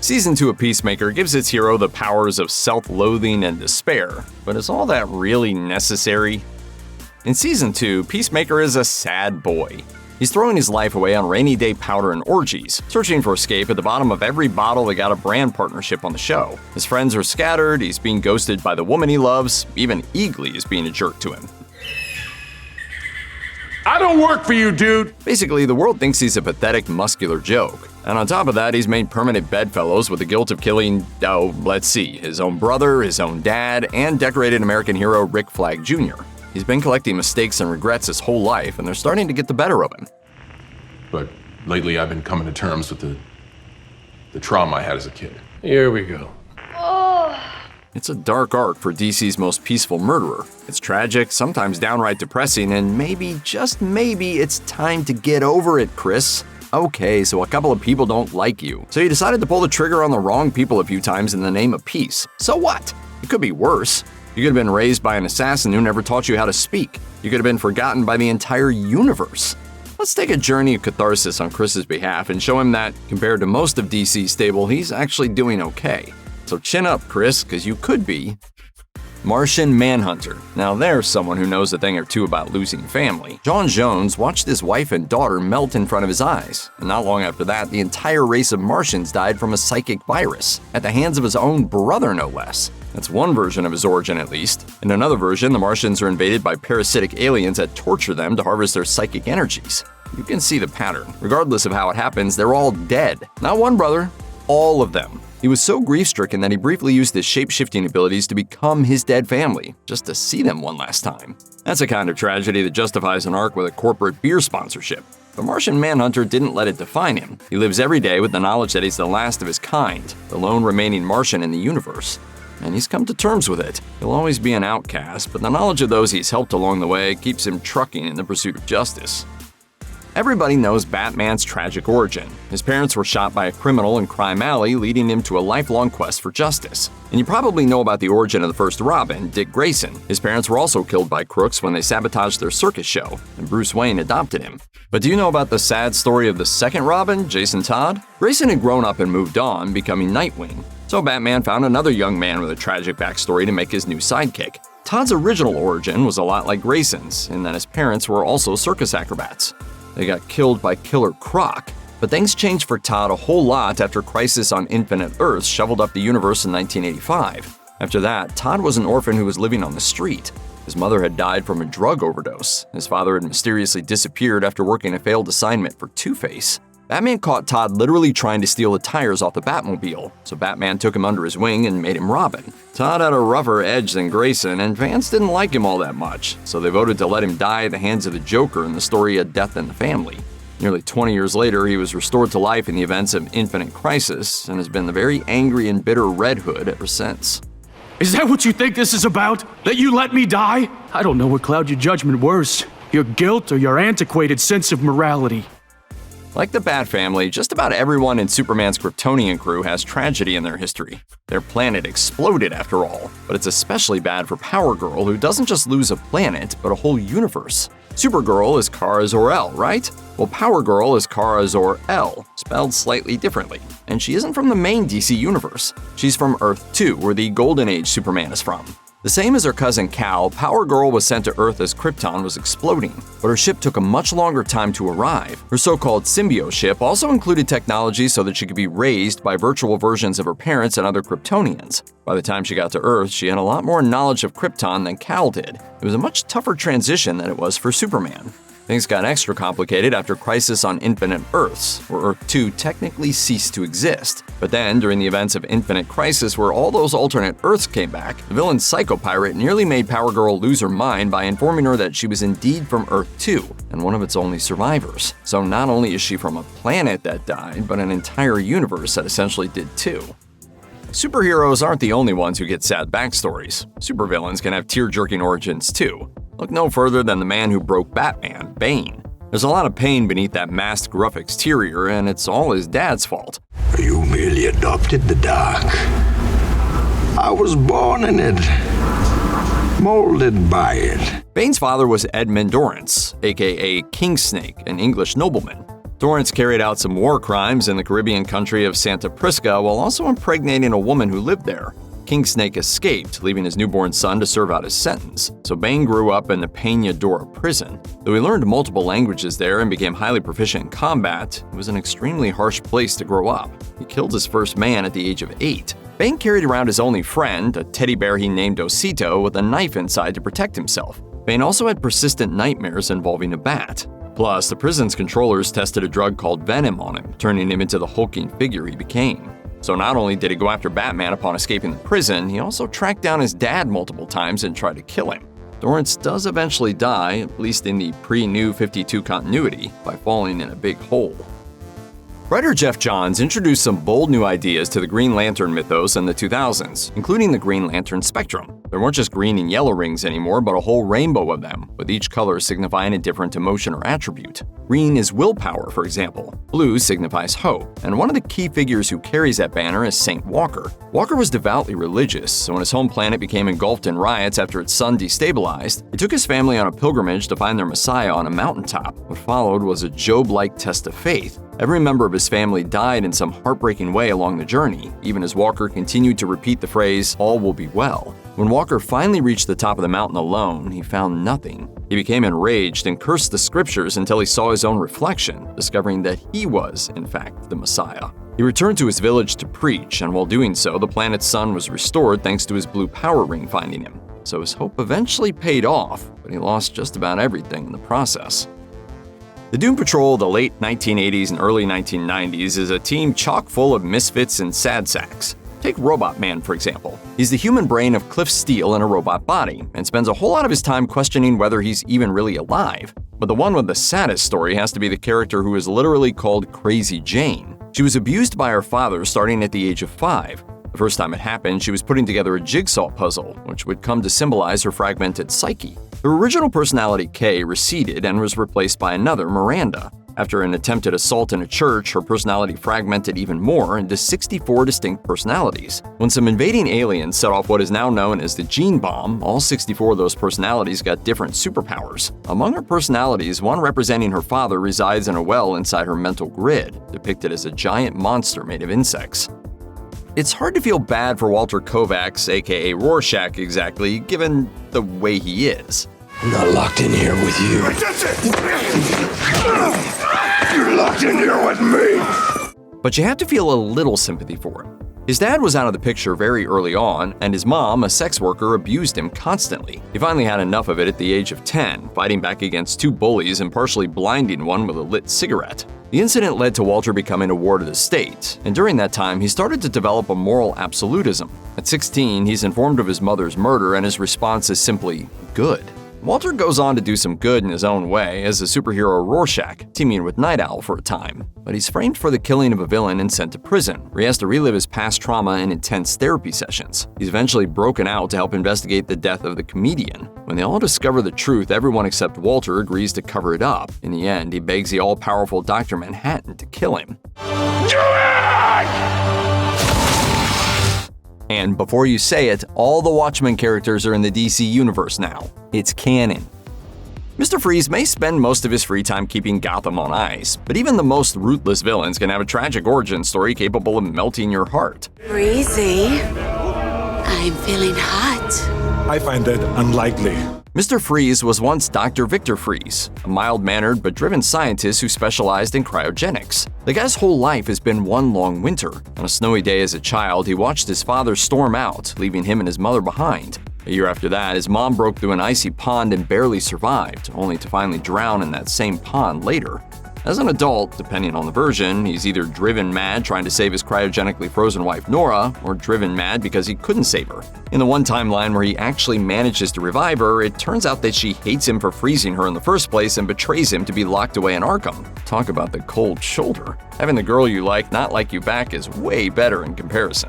Season 2 of Peacemaker gives its hero the powers of self-loathing and despair, but is all that really necessary? In Season 2, Peacemaker is a sad boy. He's throwing his life away on rainy day powder and orgies, searching for escape at the bottom of every bottle that got a brand partnership on the show. His friends are scattered, he's being ghosted by the woman he loves, even Eagly is being a jerk to him. I don't work for you, dude! Basically, the world thinks he's a pathetic, muscular joke. And on top of that, he's made permanent bedfellows with the guilt of killing, his own brother, his own dad, and decorated American hero Rick Flag Jr. He's been collecting mistakes and regrets his whole life, and they're starting to get the better of him. But lately I've been coming to terms with the trauma I had as a kid. Here we go. It's a dark arc for DC's most peaceful murderer. It's tragic, sometimes downright depressing, and maybe, just maybe, it's time to get over it, Chris. Okay, so a couple of people don't like you. So you decided to pull the trigger on the wrong people a few times in the name of peace. So what? It could be worse. You could have been raised by an assassin who never taught you how to speak. You could have been forgotten by the entire universe. Let's take a journey of catharsis on Chris's behalf and show him that, compared to most of DC's stable, he's actually doing okay. So chin up, Chris, because you could be Martian Manhunter. Now there's someone who knows a thing or two about losing family. John Jones watched his wife and daughter melt in front of his eyes, and not long after that, the entire race of Martians died from a psychic virus, at the hands of his own brother no less. That's one version of his origin at least. In another version, the Martians are invaded by parasitic aliens that torture them to harvest their psychic energies. You can see the pattern. Regardless of how it happens, they're all dead. Not one brother, all of them. He was so grief-stricken that he briefly used his shape-shifting abilities to become his dead family, just to see them one last time. That's a kind of tragedy that justifies an arc with a corporate beer sponsorship. But Martian Manhunter didn't let it define him. He lives every day with the knowledge that he's the last of his kind, the lone remaining Martian in the universe. And he's come to terms with it. He'll always be an outcast, but the knowledge of those he's helped along the way keeps him trucking in the pursuit of justice. Everybody knows Batman's tragic origin. His parents were shot by a criminal in Crime Alley, leading him to a lifelong quest for justice. And you probably know about the origin of the first Robin, Dick Grayson. His parents were also killed by crooks when they sabotaged their circus show, and Bruce Wayne adopted him. But do you know about the sad story of the second Robin, Jason Todd? Grayson had grown up and moved on, becoming Nightwing. So Batman found another young man with a tragic backstory to make his new sidekick. Todd's original origin was a lot like Grayson's, in that his parents were also circus acrobats. They got killed by Killer Croc. But things changed for Todd a whole lot after Crisis on Infinite Earths shoveled up the universe in 1985. After that, Todd was an orphan who was living on the street. His mother had died from a drug overdose. His father had mysteriously disappeared after working a failed assignment for Two-Face. Batman caught Todd literally trying to steal the tires off the Batmobile, so Batman took him under his wing and made him Robin. Todd had a rougher edge than Grayson, and fans didn't like him all that much, so they voted to let him die at the hands of the Joker in the story A Death in the Family. Nearly 20 years later, he was restored to life in the events of Infinite Crisis, and has been the very angry and bitter Red Hood ever since. Is that what you think this is about? That you let me die? I don't know what cloud your judgment worse, your guilt or your antiquated sense of morality. Like the Bat family, just about everyone in Superman's Kryptonian crew has tragedy in their history. Their planet exploded after all, but it's especially bad for Power Girl, who doesn't just lose a planet, but a whole universe. Supergirl is Kara Zor-El, right? Well, Power Girl is Kara Zor-El, spelled slightly differently, and she isn't from the main DC universe. She's from Earth 2, where the Golden Age Superman is from. The same as her cousin Cal, Power Girl was sent to Earth as Krypton was exploding, but her ship took a much longer time to arrive. Her so-called symbiote ship also included technology so that she could be raised by virtual versions of her parents and other Kryptonians. By the time she got to Earth, she had a lot more knowledge of Krypton than Cal did. It was a much tougher transition than it was for Superman. Things got extra complicated after Crisis on Infinite Earths, where Earth 2 technically ceased to exist. But then, during the events of Infinite Crisis where all those alternate Earths came back, the villain Psycho-Pirate nearly made Power Girl lose her mind by informing her that she was indeed from Earth 2, and one of its only survivors. So not only is she from a planet that died, but an entire universe that essentially did too. Superheroes aren't the only ones who get sad backstories. Supervillains can have tear-jerking origins too. Look no further than the man who broke Batman, Bane. There's a lot of pain beneath that masked, gruff exterior, and it's all his dad's fault. You merely adopted the dark. I was born in it, molded by it. Bane's father was Edmund Dorrance, aka King Snake, an English nobleman. Torrance carried out some war crimes in the Caribbean country of Santa Prisca while also impregnating a woman who lived there. King Snake escaped, leaving his newborn son to serve out his sentence, so Bane grew up in the Peña Dora prison. Though he learned multiple languages there and became highly proficient in combat, it was an extremely harsh place to grow up. He killed his first man at the age of 8. Bane carried around his only friend, a teddy bear he named Osito, with a knife inside to protect himself. Bane also had persistent nightmares involving a bat. Plus, the prison's controllers tested a drug called Venom on him, turning him into the hulking figure he became. So not only did he go after Batman upon escaping the prison, he also tracked down his dad multiple times and tried to kill him. Torrance does eventually die, at least in the pre-New 52 continuity, by falling in a big hole. Writer Jeff Johns introduced some bold new ideas to the Green Lantern mythos in the 2000s, including the Green Lantern spectrum. There weren't just green and yellow rings anymore, but a whole rainbow of them, with each color signifying a different emotion or attribute. Green is willpower, for example. Blue signifies hope, and one of the key figures who carries that banner is Saint Walker. Walker was devoutly religious, so when his home planet became engulfed in riots after its sun destabilized, he took his family on a pilgrimage to find their Messiah on a mountaintop. What followed was a Job-like test of faith. Every member of his family died in some heartbreaking way along the journey, even as Walker continued to repeat the phrase, "All will be well." When Walker finally reached the top of the mountain alone, he found nothing. He became enraged and cursed the scriptures until he saw his own reflection, discovering that he was, in fact, the Messiah. He returned to his village to preach, and while doing so, the planet's sun was restored thanks to his blue power ring finding him. So his hope eventually paid off, but he lost just about everything in the process. The Doom Patrol of the late 1980s and early 1990s is a team chock full of misfits and sad sacks. Take Robot Man, for example. He's the human brain of Cliff Steele in a robot body, and spends a whole lot of his time questioning whether he's even really alive. But the one with the saddest story has to be the character who is literally called Crazy Jane. She was abused by her father starting at the age of 5. The first time it happened, she was putting together a jigsaw puzzle, which would come to symbolize her fragmented psyche. Her original personality, Kay, receded and was replaced by another, Miranda. After an attempted assault in a church, her personality fragmented even more into 64 distinct personalities. When some invading aliens set off what is now known as the gene bomb, all 64 of those personalities got different superpowers. Among her personalities, one representing her father resides in a well inside her mental grid, depicted as a giant monster made of insects. It's hard to feel bad for Walter Kovacs, aka Rorschach exactly, given the way he is. I'm not locked in here with you. You're locked in here with me. But you have to feel a little sympathy for him. His dad was out of the picture very early on, and his mom, a sex worker, abused him constantly. He finally had enough of it at the age of 10, fighting back against 2 bullies and partially blinding one with a lit cigarette. The incident led to Walter becoming a ward of the state, and during that time he started to develop a moral absolutism. At 16, he's informed of his mother's murder, and his response is simply good. Walter goes on to do some good in his own way as the superhero Rorschach, teaming with Night Owl for a time. But he's framed for the killing of a villain and sent to prison, where he has to relive his past trauma in intense therapy sessions. He's eventually broken out to help investigate the death of the comedian. When they all discover the truth, everyone except Walter agrees to cover it up. In the end, he begs the all-powerful Dr. Manhattan to kill him. Do it! And before you say it, all the Watchmen characters are in the DC universe now. It's canon. Mr. Freeze may spend most of his free time keeping Gotham on ice, but even the most ruthless villains can have a tragic origin story capable of melting your heart. Breezy, I'm feeling hot. I find that unlikely. Mr. Freeze was once Dr. Victor Freeze, a mild-mannered but driven scientist who specialized in cryogenics. The guy's whole life has been one long winter. On a snowy day as a child, he watched his father storm out, leaving him and his mother behind. A year after that, his mom broke through an icy pond and barely survived, only to finally drown in that same pond later. As an adult, depending on the version, he's either driven mad trying to save his cryogenically frozen wife Nora, or driven mad because he couldn't save her. In the one timeline where he actually manages to revive her, it turns out that she hates him for freezing her in the first place and betrays him to be locked away in Arkham. Talk about the cold shoulder. Having the girl you like not like you back is way better in comparison.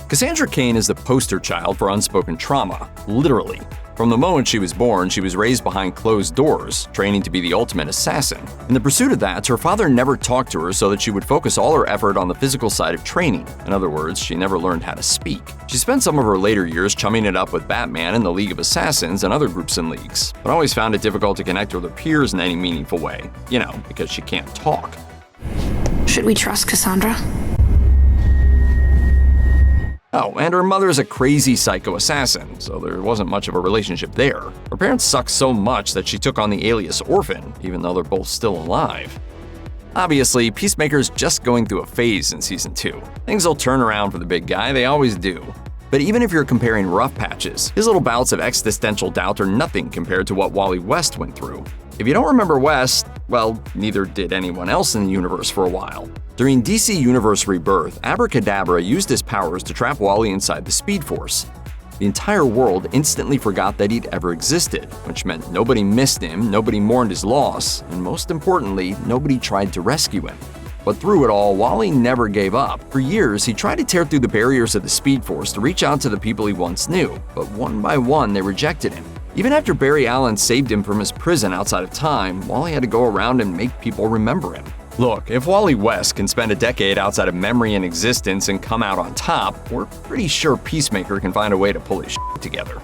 Cassandra Cain is the poster child for unspoken trauma, literally. From the moment she was born, she was raised behind closed doors, training to be the ultimate assassin. In the pursuit of that, her father never talked to her so that she would focus all her effort on the physical side of training. In other words, she never learned how to speak. She spent some of her later years chumming it up with Batman and the League of Assassins and other groups and leagues, but always found it difficult to connect with her peers in any meaningful way. You know, because she can't talk. Should we trust Cassandra? Oh, and her mother's a crazy psycho assassin, so there wasn't much of a relationship there. Her parents sucked so much that she took on the alias Orphan, even though they're both still alive. Obviously, Peacemaker's just going through a phase in Season 2. Things will turn around for the big guy, they always do. But even if you're comparing rough patches, his little bouts of existential doubt are nothing compared to what Wally West went through. If you don't remember West, well, neither did anyone else in the universe for a while. During DC Universe Rebirth, Abracadabra used his powers to trap Wally inside the Speed Force. The entire world instantly forgot that he'd ever existed, which meant nobody missed him, nobody mourned his loss, and most importantly, nobody tried to rescue him. But through it all, Wally never gave up. For years, he tried to tear through the barriers of the Speed Force to reach out to the people he once knew, but one by one, they rejected him. Even after Barry Allen saved him from his prison outside of time, Wally had to go around and make people remember him. Look, if Wally West can spend a decade outside of memory and existence and come out on top, we're pretty sure Peacemaker can find a way to pull his shit together.